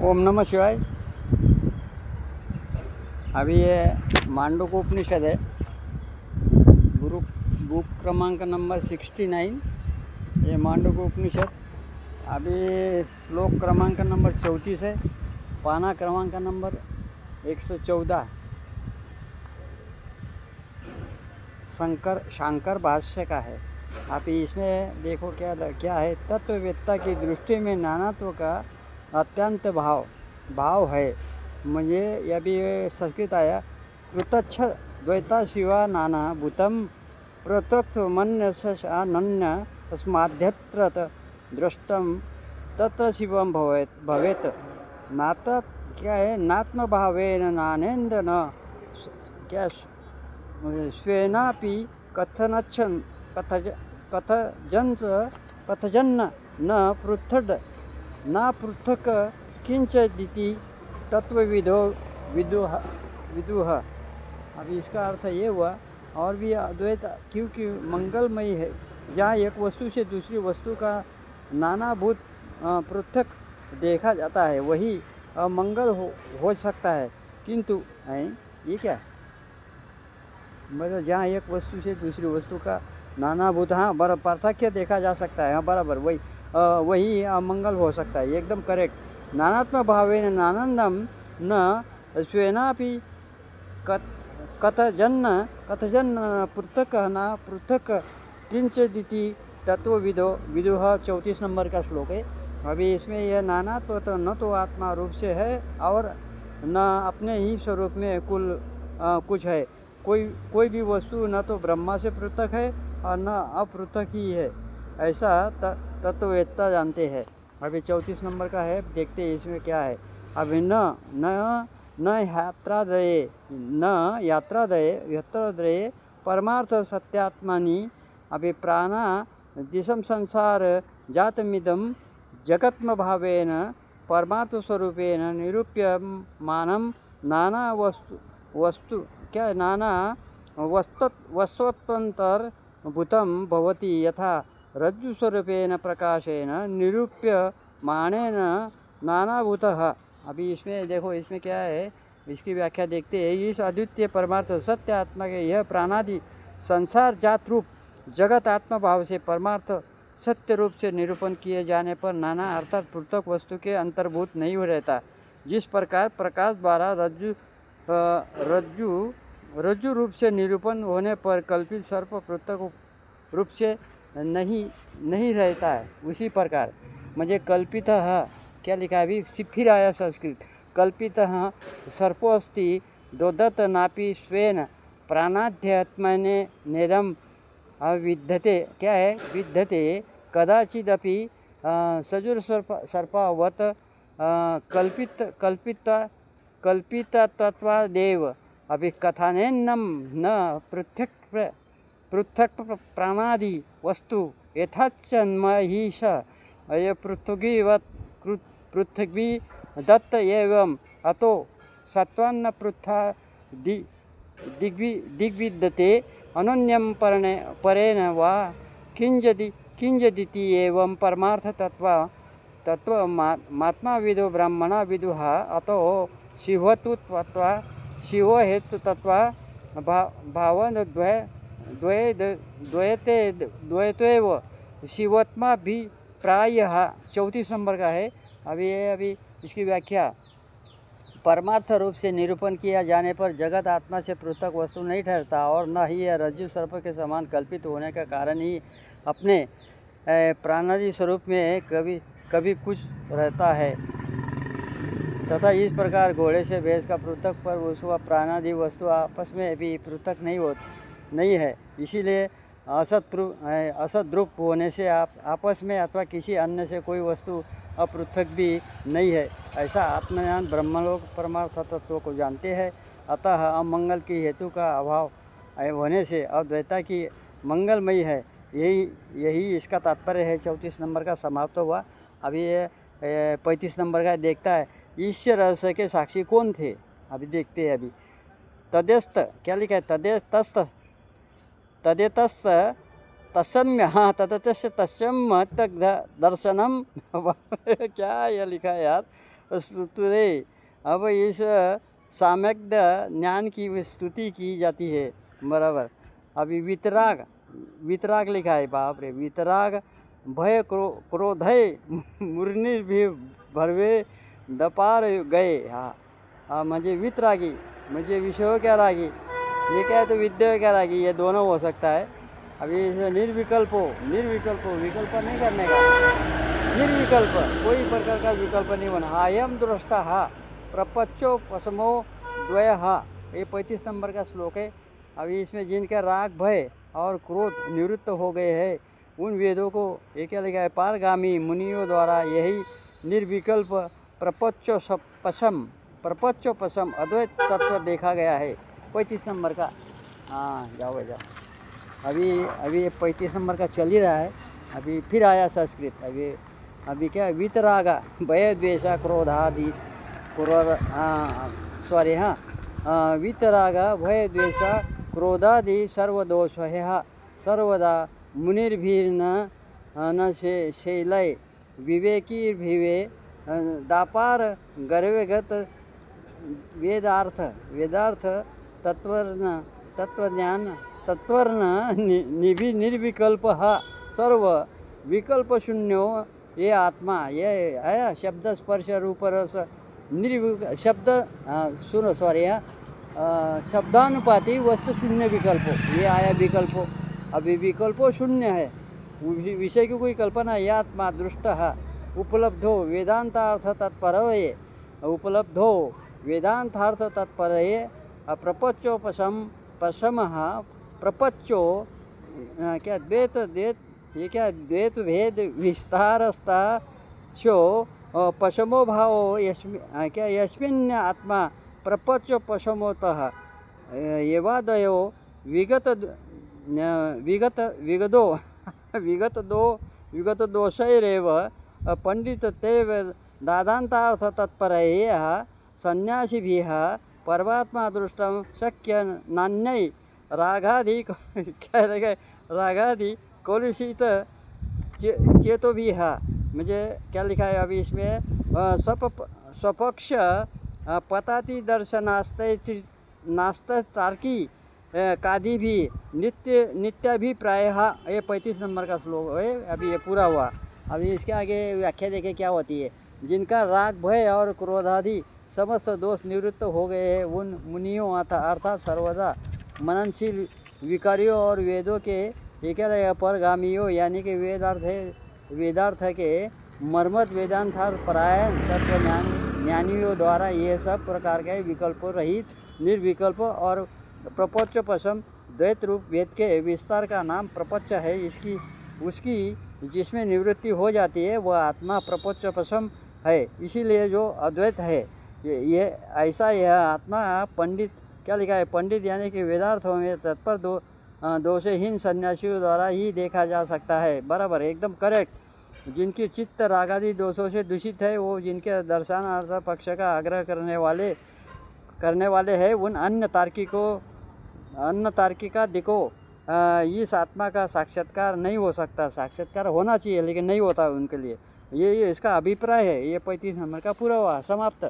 ओम नमः शिवाय। अभी ये मांडूकोपनिषद है, गुरु बुक क्रमांक नंबर 69। ये मांडूकोपनिषद अभी श्लोक क्रमांक नंबर 34 है, पाना क्रमांक नंबर 114। शांकर भाष्य का है। आप इसमें देखो क्या क्या है। तत्ववेत्ता की दृष्टि में नानात्व का अत्यंत भाव है। म्हणजे यह भी संस्कृत आया। कृतच्छ द्वैता शिवा नाना भूतम पृथक् मन्यन्य तस्माद्यत्र दृष्टम तत्र शिवम भवेत। नात क्या है, नात्म भावेन नानेन्द्र न क्या स्वेनापि कथनच्छन कथजन्न न पृथक किंचिदिति तत्वविदो विदुह। अभी इसका अर्थ ये हुआ। और भी अद्वैत क्योंकि मंगलमयी है, जहाँ एक वस्तु से दूसरी वस्तु का नानाभूत पृथक देखा जाता है, वही अमंगल हो सकता है। किंतु ये क्या, मतलब जहाँ एक वस्तु से दूसरी वस्तु का नानाभूत पार्थक्य देखा जा सकता है, बराबर वही अमंगल हो सकता है। एकदम करेक्ट। नानात्म भावेन नानंदम न स्वेनापि कथजन्न पृथक न पृथक किंचिदिति विदुह 34 नंबर का श्लोक है। अभी इसमें यह नानात्व तो न तो आत्मा रूप से है और न अपने ही स्वरूप में कुछ है। कोई भी वस्तु न तो ब्रह्मा से पृथक है और न अपृथक ही है, ऐसा तत्ववेत्ता जानते हैं। अभी 34 नंबर का है, देखते हैं इसमें क्या है। अभी न यात्रादये परमार्थ सत्यात्मानि अभी प्राणा दिशम संसार जातमिदम जगत्म भावेन परमार्थ स्वरूपेण निरूप्य मानम नाना वस्तु क्या नाना वस्तुत्वंतर भूतम भवति यथा रज्जु स्वरूपेण प्रकाशेन निरूप्य मानेन नानाभूतः। अभी इसमें देखो, इसमें क्या है, इसकी व्याख्या देखते हैं। इस अद्वितीय परमार्थ सत्य आत्मा के यह प्राणादि संसार जात रूप जगत आत्मा भाव से परमार्थ सत्य रूप से निरूपण किए जाने पर नाना अर्थात पृथक वस्तु के अंतर्भूत नहीं हो रहता। जिस प्रकार प्रकाश द्वारा रज्जु रूप से निरूपण होने पर कल्पित सर्प पृथक रूप से नहीं रहता है, उसी प्रकार मुझे कल्पित क्या लिखा है, अभी फिर आया संस्कृत। कल्पित सर्पो अस्ति दोदत नापि स्वेन प्राणाध्यात्मने नेदम विद्यते। क्या है, विद्यते कदाचिदपि सजुर सर्पावत कल्पितत्वादेव अभी कथानेन्नम न पृथक प्राणादि वस्तु यथाचन्महि स अय पृथ्वी दत्त एवं अतो सत्वान्न पृथा दिग्विद्यते अनन्यम परेण वा किंजदिति एवं परमार्थ तत्व महात्मा विदो ब्राह्मणा विदुः अतो शिवत्वत्वा शिव हेतुतत्व भावन द्वैतेव शिवत्मा भी प्रायः 34 नंबर का है। अभी इसकी व्याख्या। परमार्थ रूप से निरूपण किया जाने पर जगत आत्मा से पृथक वस्तु नहीं ठहरता और न ही यह रज्जु सर्प के समान कल्पित होने का कारण ही अपने प्राणादि स्वरूप में कभी कुछ रहता है। तथा इस प्रकार घोड़े से भैंस का पृथक पर उसका प्राणादि वस्तु आपस में भी पृथक नहीं है। इसीलिए असत रूप होने से आपस में अथवा किसी अन्य से कोई वस्तु अपृथक भी नहीं है। ऐसा आत्मज्ञान ब्रह्मलोक परमार्थ तत्व को जानते हैं। अतः अमंगल की हेतु का अभाव होने से अद्वैता की मंगलमयी है। यही इसका तात्पर्य है। 34 नंबर का समाप्त हुआ। अभी ये 35 नंबर का देखता है। ईश्वर रहस्य के साक्षी कौन थे, अभी देखते हैं। अभी तदेस्त क्या लिखा है, तदेतस्त तत्सम्य तदतस्य तस्म दर्शनम क्या यह लिखा है यार। स्तुते। अब इस सम्यक ज्ञान की स्तुति की जाती है, बराबर। अभी वितराग, वितराग लिखा है, बाप रे, वितराग भय क्रोधय मुरनीर भी भरवे दपार गए। हाँ, मुझे वितरागी, मुझे विषयों क्या रागी, ये क्या है तो विद्या क्या रागी, ये दोनों हो सकता है। अभी निर्विकल्प हो, निर्विकल्प हो, विकल्प नहीं करने का, निर्विकल्प, कोई प्रकार का विकल्प नहीं बना। अयम दृष्टा हा प्रपंचो पशमो द्वय हा, ये 35 नंबर का श्लोक है। अभी इसमें जिनका राग भय और क्रोध निवृत्त हो गए हैं, उन वेदों को ये क्या लिखा है, पारगामी मुनियों द्वारा यही निर्विकल्प प्रपंचो पशम अद्वैत तत्व देखा गया है। 35 नंबर का, हाँ जाओ जाओ। अभी ये 35 नंबर का चल ही रहा है। अभी फिर आया संस्कृत। अभी क्या, वितरागा भय द्वेषा क्रोधादि सॉरी, हाँ, वितरागा भय द्वेषा क्रोधादि सर्वदोष है सर्वदा मुनिर्भिर्न न शैलय विवेकीर्भिवे दापार गर्वेगत वेदार्थ तत्वर्ण निर्विकल्प सर्व विकल्प शून्यो ये आत्मा, ये आया शब्द स्पर्श रूप रस शब्द, सुनो सॉरी, शब्दानुपाती वस्तु शून्य विकल्प, ये आया विकल्पो। अभी विकल्पो शून्य है, विषय की कोई कल्पना, ये आत्मा दृष्ट उपलब्धो वेदांतार्थ तत्पर, उपलब्धो वेदांतार्थ तत्पर प्रपंचो पशम प्रपंचो क्या द्वैत ये क्या द्वैत भेद विस्तारस्ता शो पशमो भावो क्या यस्मिन् आत्मा प्रपंचो पशमोतः एवादयो विगत दोषैरेव पंडितैव दादान्तार्थ तत्परैः सन्यासिभिः परमात्मा दृष्टं शक्य नान्यै रागादि क्या लगे, रागादि कलुषित चेतो भी है। मुझे क्या लिखा है अभी इसमें, स्वपक्ष पताति नास्त तार्की कादि भी नित्याभिप्राय। ये 35 नंबर का श्लोक है। अभी ये पूरा हुआ। अभी इसके आगे व्याख्या देखें क्या होती है। जिनका राग भय और क्रोधादि समस्त दोष निवृत्त हो गए हैं, उन मुनियों अर्थात सर्वदा मननशील विकारियों और वेदों के एक परगामियों, यानी कि वेदार्थ के मर्मत वेदांतार्थ परायण तत्व ज्ञानियों द्वारा ये सब प्रकार के विकल्पों रहित निर्विकल्प और प्रपंच पशम द्वैत रूप वेद के विस्तार का नाम प्रपंच है। उसकी जिसमें निवृत्ति हो जाती है वह आत्मा प्रपंच पशम है। इसीलिए जो अद्वैत है ये ऐसा, यह आत्मा पंडित क्या लिखा है, पंडित यानी कि वेदार्थों में तत्पर दोषहीन सन्यासियों द्वारा ही देखा जा सकता है। बराबर, एकदम करेक्ट। जिनकी चित्त रागादि दोषों से दूषित है, वो जिनके दर्शनार्थ पक्ष का आग्रह करने वाले हैं, उन अन्य तार्किका दिको इस आत्मा का साक्षात्कार नहीं हो सकता। साक्षात्कार होना चाहिए लेकिन नहीं होता उनके लिए। ये इसका अभिप्राय है। ये 35 नंबर का पूरा हुआ, समाप्त।